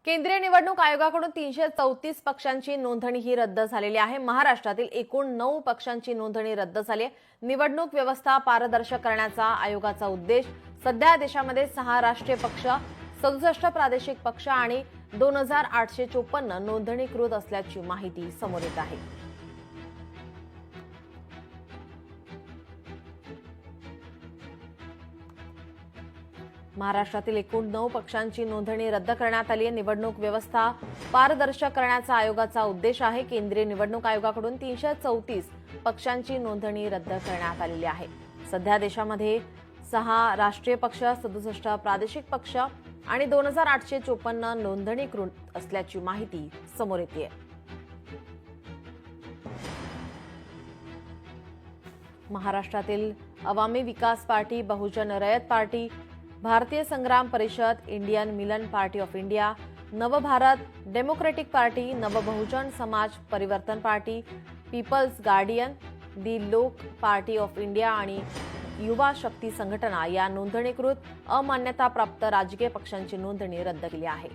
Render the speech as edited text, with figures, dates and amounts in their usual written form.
केंद्रीय निवडणूक आयोगाकडून 334 पक्षांची नोंदणी ही रद्द झालेली आहे। महाराष्ट्रातील एकूण 9 पक्षांची नोंदणी रद्द झाली आहे। निवडणूक व्यवस्था पारदर्शक करण्याचा आयोगाचा उद्देश। सध्या देशामध्ये 6 राष्ट्रीय पक्ष, 67 प्रादेशिक पक्ष आणि 2854 नोंदणीकृत असल्याची माहिती समोर येत आहे। महाराष्ट्रातील एकूण 9 पक्षांची नोंदणी रद्द करण्यात आली आहे। निवडणूक व्यवस्था पारदर्शक करण्याचा आयोगाचा उद्देश आहे। केंद्रीय निवडणूक आयोगाकडून 334 पक्षांची नोंदणी रद्द करण्यात आलेली आहे। सध्या देशामध्ये 6 राष्ट्रीय पक्ष, 67 प्रादेशिक पक्ष आणि 2854 नोंदणीकृत असल्याची माहिती समोर येते। महाराष्ट्रातील अवामी विकास party, Bahujan Rayat party, Bharatiya Sangram Parishad, Indian Milan party of India, Navbharat democratic party, Navbahujan Samaj Parivartan party, people's guardian, दी लोक पार्टी ऑफ इंडिया आणि युवा शक्ती संघटना या नोंदणीकृत अमान्यताप्राप्त राजकीय पक्षांची नोंदणी रद्द केली आहे।